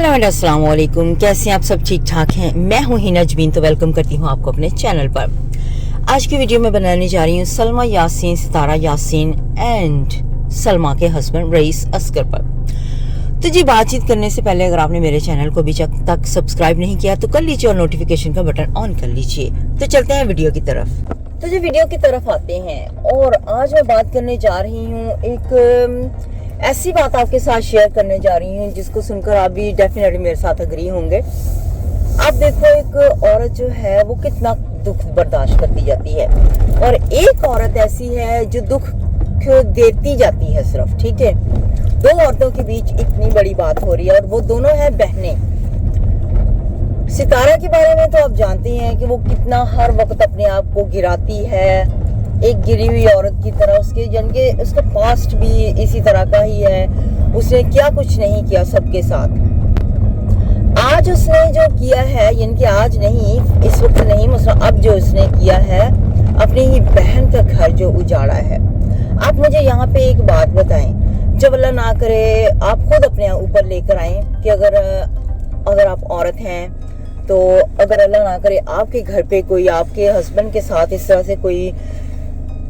Hello and अस्सलाम वालेकुम। कैसे हैं आप सब? ठीक ठाक हैं। मैं हूं हिना जबीन, तो वेलकम करती हूं आपको अपने चैनल पर। आज की वीडियो में बनाने जा रही हूं सलमा यासीन, सितारा यासीन एंड सलमा के हस्बैंड रईस असगर पर। तो जी, बातचीत करने से पहले अगर आपने मेरे चैनल को अभी तक सब्सक्राइब नहीं किया तो कर लीजिए और नोटिफिकेशन का बटन ऑन कर लीजिए। तो चलते हैं वीडियो की तरफ। तो जी, वीडियो की तरफ आते हैं और आज मैं बात करने जा रही हूँ एक ऐसी बात आपके साथ शेयर करने जा रही हूँ जिसको सुनकर आप भी डेफिनेटली मेरे साथ अग्री होंगे। आप देखो, एक औरत जो है वो कितना दुख बर्दाश्त करती जाती है और एक औरत ऐसी है जो दुख देती जाती है सिर्फ। ठीक है, दो औरतों के बीच इतनी बड़ी बात हो रही है और वो दोनों हैं बहनें। सितारा के बारे में तो आप जानते हैं कि वो कितना हर वक्त अपने आप को गिराती है, एक गिरी हुई औरत की तरह। उसका पास्ट भी इसी तरह का ही है। उसने क्या कुछ नहीं किया सबके साथ। आज उसने जो किया है, यानी कि आज नहीं, इस वक्त नहीं, मतलब अब जो उसने किया है, अपनी ही बहन का घर जो उजाड़ा है। आप मुझे यहाँ पे एक बात बताएं, जब अल्लाह ना करे आप खुद अपने ऊपर लेकर आए कि अगर आप औरत हैं तो अगर अल्लाह ना करे आपके घर पे कोई आपके हस्बैंड के साथ इस तरह से कोई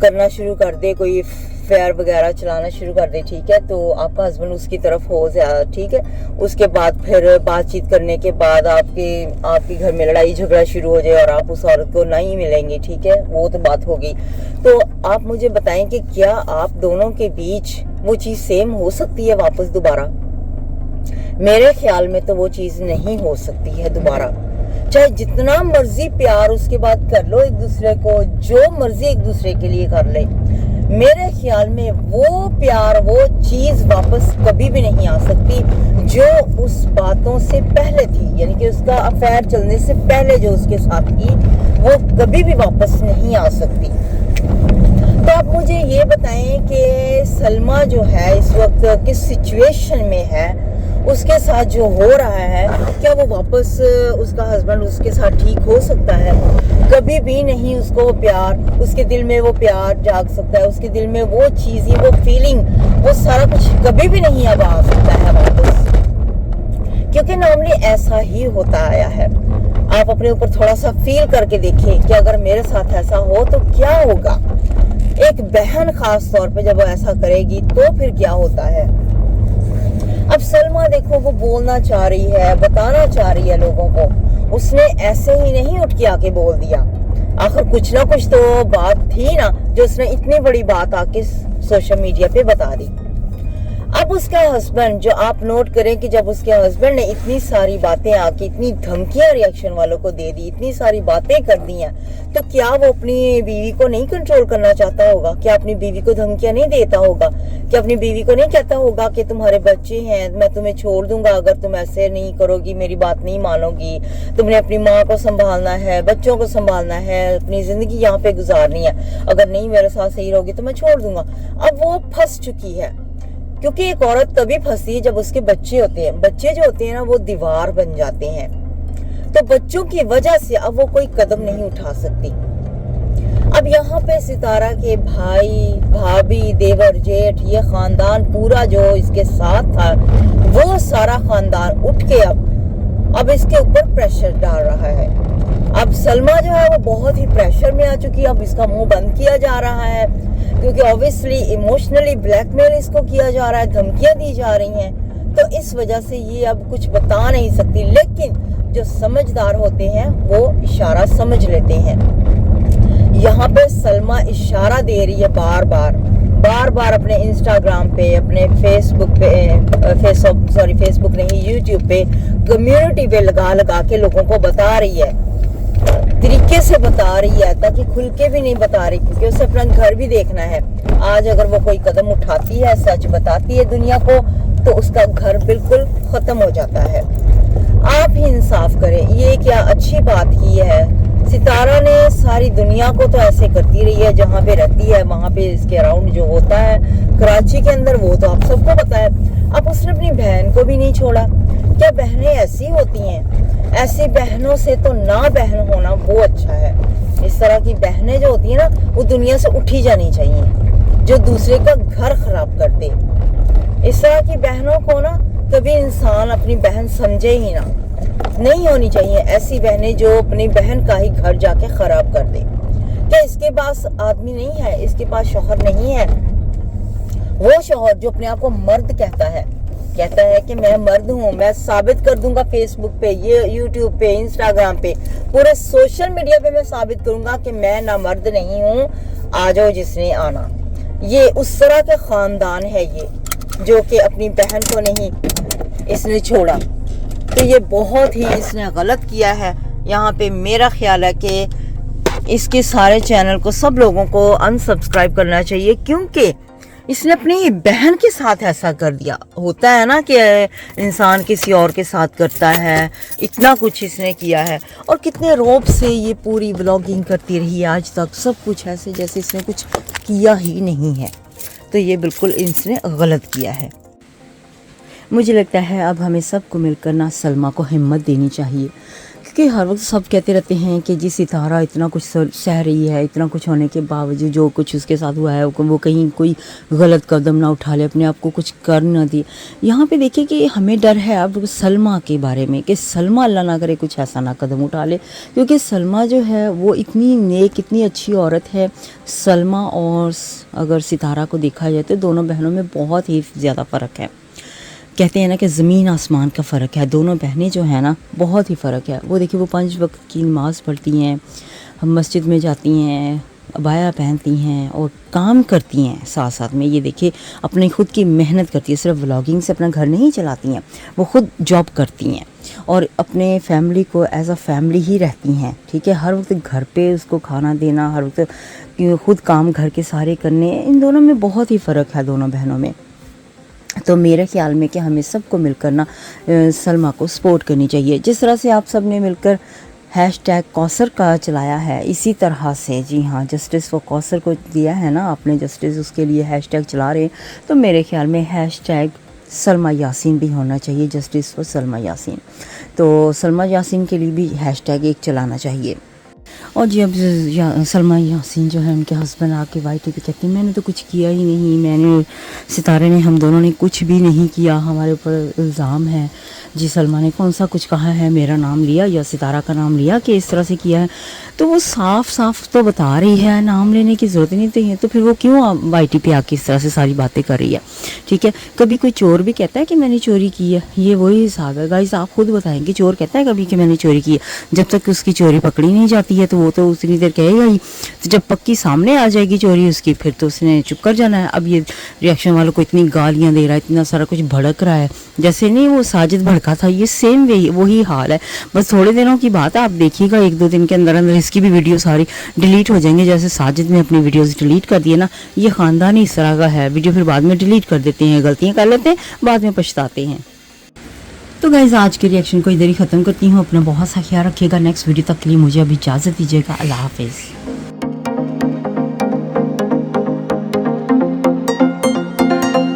करना शुरू कर दे, कोई फेयर वगैरह चलाना शुरू कर दे, ठीक है, तो आपका हस्बैंड उसकी तरफ हो ज्यादा, ठीक है, उसके बाद फिर बातचीत करने के बाद आपके घर में लड़ाई झगड़ा शुरू हो जाए और आप उस औरत को नहीं मिलेंगे, ठीक है, वो तो बात होगी। तो आप मुझे बताएं कि क्या आप दोनों के बीच वो चीज सेम हो सकती है वापस दोबारा? मेरे ख्याल में तो वो चीज नहीं हो सकती है दोबारा। चाहे जितना मर्जी प्यार उसके बाद कर लो एक दूसरे को, जो मर्जी एक दूसरे के लिए कर ले, मेरे ख्याल में वो प्यार, वो चीज वापस कभी भी नहीं आ सकती जो उस बातों से पहले थी, यानी कि उसका अफेयर चलने से पहले जो उसके साथ थी, वो कभी भी वापस नहीं आ सकती। तो आप मुझे ये बताएं कि सलमा जो है इस वक्त किस सिचुएशन में है, उसके साथ जो हो रहा है, क्या वो वापस उसका हस्बैंड उसके साथ ठीक हो सकता है? कभी भी नहीं। उसको प्यार, उसके दिल में वो प्यार जाग सकता है, उसके दिल में वो चीज़, वो फीलिंग, वो सारा कुछ कभी भी नहीं अब आ सकता है वापस, क्योंकि नॉर्मली ऐसा ही होता आया है। आप अपने ऊपर थोड़ा सा फील करके देखिए कि अगर मेरे साथ ऐसा हो तो क्या होगा। एक बहन खास तौर पे जब वो ऐसा करेगी तो फिर क्या होता है। अब सलमा देखो, वो बोलना चाह रही है, बताना चाह रही है लोगों को। उसने ऐसे ही नहीं उठ के आके बोल दिया, आखिर कुछ ना कुछ तो बात थी ना जो उसने इतनी बड़ी बात आके सोशल मीडिया पे बता दी। अब उसका हस्बैंड, जो आप नोट करें कि जब उसके हस्बैंड ने इतनी सारी बातें आके, इतनी धमकियां रिएक्शन वालों को दे दी, इतनी सारी बातें कर दी हैं, तो क्या वो अपनी बीवी को नहीं कंट्रोल करना चाहता होगा? क्या अपनी बीवी को धमकियां नहीं देता होगा? क्या अपनी बीवी को नहीं कहता होगा कि तुम्हारे बच्चे हैं, मैं तुम्हें छोड़ दूंगा अगर तुम ऐसे नहीं करोगी, मेरी बात नहीं मानोगी, तुमने अपनी माँ को संभालना है, बच्चों को संभालना है, अपनी जिंदगी यहाँ पे गुजारनी है, अगर नहीं मेरे साथ सही रहोगी तो मैं छोड़ दूंगा। अब वो फंस चुकी है, क्योंकि एक औरत तभी फंसती है जब उसके बच्चे होते हैं। बच्चे जो होते हैं ना, वो दीवार बन जाते हैं, तो बच्चों की वजह से अब वो कोई कदम नहीं उठा सकती। अब यहाँ पे सितारा के भाई, भाभी, देवर, जेठ, ये खानदान पूरा जो इसके साथ था, वो सारा खानदान उठ के अब इसके ऊपर प्रेशर डाल रहा है। अब सलमा जो है वो बहुत ही प्रेशर में आ चुकी है। अब इसका मुंह बंद किया जा रहा है, क्योंकि ऑब्वियसली इमोशनली ब्लैकमेल इसको किया जा रहा है, धमकियां दी जा रही हैं, तो इस वजह से ये अब कुछ बता नहीं सकती। लेकिन जो समझदार होते हैं वो इशारा समझ लेते हैं। यहाँ पे सलमा इशारा दे रही है बार बार अपने इंस्टाग्राम पे, अपने फेसबुक नहीं, यूट्यूब पे, कम्युनिटी पे लगा के लोगों को बता रही है, तरीके से बता रही है, ताकि खुल के भी नहीं बता रही, क्योंकि उसे अपना घर भी देखना है। आज अगर वो कोई कदम उठाती है, सच बताती है दुनिया को, तो उसका घर बिल्कुल खत्म हो जाता है। आप ही इंसाफ करें, ये क्या अच्छी बात की है? सितारा ने सारी दुनिया को तो ऐसे करती रही है, जहाँ पे रहती है वहाँ पे इसके अराउंड जो होता है कराची के अंदर, वो तो आप सबको पता है। अब उसने अपनी बहन को भी नहीं छोड़ा। क्या बहनें ऐसी होती हैं? ऐसी बहनों से तो ना बहन होना वो अच्छा है। इस तरह की बहनें जो होती है ना, वो दुनिया से उठी जानी चाहिए, जो दूसरे का घर खराब कर दे। इस तरह की बहनों को ना कभी इंसान अपनी बहन समझे ही ना। नहीं होनी चाहिए ऐसी बहनें जो अपनी बहन का ही घर जाके खराब कर दे। क्या इसके पास आदमी नहीं है, इसके पास शौहर नहीं है? वो शौहर जो अपने आप को मर्द कहता है कि मैं मर्द हूँ, मैं साबित कर दूंगा फेसबुक पे, ये यूट्यूब पे, इंस्टाग्राम पे, पूरे सोशल मीडिया पे मैं साबित करूंगा कि मैं ना मर्द नहीं हूँ, आ जाओ जिसने आना। ये उस तरह का खानदान है ये, जो कि अपनी बहन को नहीं इसने छोड़ा। तो ये बहुत ही इसने गलत किया है। यहाँ पे मेरा ख्याल है कि इसके सारे चैनल को सब लोगों को अनसब्सक्राइब करना चाहिए, क्योंकि इसने अपनी बहन के साथ ऐसा कर दिया। होता है ना कि इंसान किसी और के साथ करता है, इतना कुछ इसने किया है। और कितने रौब से ये पूरी व्लॉगिंग करती रही आज तक, सब कुछ ऐसे जैसे इसने कुछ किया ही नहीं है। तो ये बिल्कुल इसने गलत किया है। मुझे लगता है अब हमें सबको मिलकर ना सलमा को हिम्मत देनी चाहिए, क्योंकि हर वक्त सब कहते रहते हैं कि जी सितारा इतना कुछ सह रही है, इतना कुछ होने के बावजूद जो कुछ उसके साथ हुआ है वो कहीं कोई गलत कदम ना उठा ले, अपने आप को कुछ कर ना दे। यहाँ पे देखिए कि हमें डर है अब सलमा के बारे में कि सलमा अल्लाह ना करे कुछ ऐसा ना कदम उठा ले, क्योंकि सलमा जो है वो इतनी नेक, इतनी अच्छी औरत है। सलमा और अगर सितारा को देखा जाए तो दोनों बहनों में बहुत ही ज़्यादा फ़र्क है। कहते हैं ना कि ज़मीन आसमान का फ़र्क है। दोनों बहनें जो है ना बहुत ही फ़र्क है। वो देखिए वो 5 वक्त की नमाज़ पढ़ती हैं, हम मस्जिद में जाती हैं, अबाया पहनती हैं और काम करती हैं साथ साथ में। ये देखिए अपनी खुद की मेहनत करती है, सिर्फ व्लॉगिंग से अपना घर नहीं चलाती हैं, वो खुद जॉब करती हैं और अपने फैमिली को एज अ फैमिली ही रहती हैं। ठीक है, हर वक्त घर पे उसको खाना देना, हर वक्त खुद काम घर के सारे करने, इन दोनों में बहुत ही फ़र्क है दोनों बहनों में। तो मेरे ख्याल में कि हमें सबको मिलकर ना सलमा को सपोर्ट करनी चाहिए। जिस तरह से आप सब ने मिलकर हैशटैग कौसर का चलाया है, इसी तरह से जी हाँ जस्टिस फॉर कौसर को दिया है ना आपने, जस्टिस उसके लिए हैशटैग चला रहे हैं, तो मेरे ख्याल में हैशटैग सलमा यासीन भी होना चाहिए, जस्टिस फॉर सलमा यासीन। तो सलमा यासीन के लिए भी हैशटैग एक चलाना चाहिए। और जी अब सलमा यासीन जो है उनके हस्बैंड आके YT पे कहते हैं मैंने तो कुछ किया ही नहीं, मैंने सितारे ने, हम दोनों ने कुछ भी नहीं किया, हमारे ऊपर इल्ज़ाम है। जी सलमा ने कौन सा कुछ कहा है, मेरा नाम लिया या सितारा का नाम लिया कि इस तरह से किया है? तो वो साफ साफ तो बता रही है, नाम लेने की ज़रूरत नहीं थी, तो फिर वो क्यों YT पे आके इस तरह से सारी बातें कर रही है? ठीक है, कभी कोई चोर भी कहता है कि मैंने चोरी की है, ये वही हिसाब है। गाइस आप खुद बताएं कि चोर कहता है कभी कि मैंने चोरी की है? जब तक उसकी चोरी पकड़ी नहीं जाती है तो वो तो उतनी देर कहेगा ही। तो जब पक्की सामने आ जाएगी चोरी उसकी, फिर तो उसने चुप कर जाना है। अब ये रिएक्शन वालों को इतनी गालियाँ दे रहा है, इतना सारा कुछ भड़क रहा है, जैसे नहीं वो साजिद भड़का था, ये सेम वही हाल है। बस थोड़े दिनों की बात है, आप देखिएगा 1-2 दिन के अंदर अंदर इसकी भी वीडियो सारी डिलीट हो जाएंगे, जैसे साजिद ने अपनी वीडियोस डिलीट कर दिए ना। ये ख़ानदान ही इस तरह का है, वीडियो फिर बाद में डिलीट कर देते हैं, गलतियाँ कर लेते हैं, बाद में पछताते हैं। तो गाइज़ आज के रिएक्शन को इधर ही ख़त्म करती हूँ। अपना बहुत सा ख्याल रखिएगा। नेक्स्ट वीडियो तक के लिए मुझे अभी इजाज़त दीजिएगा। अल्लाह हाफिज़।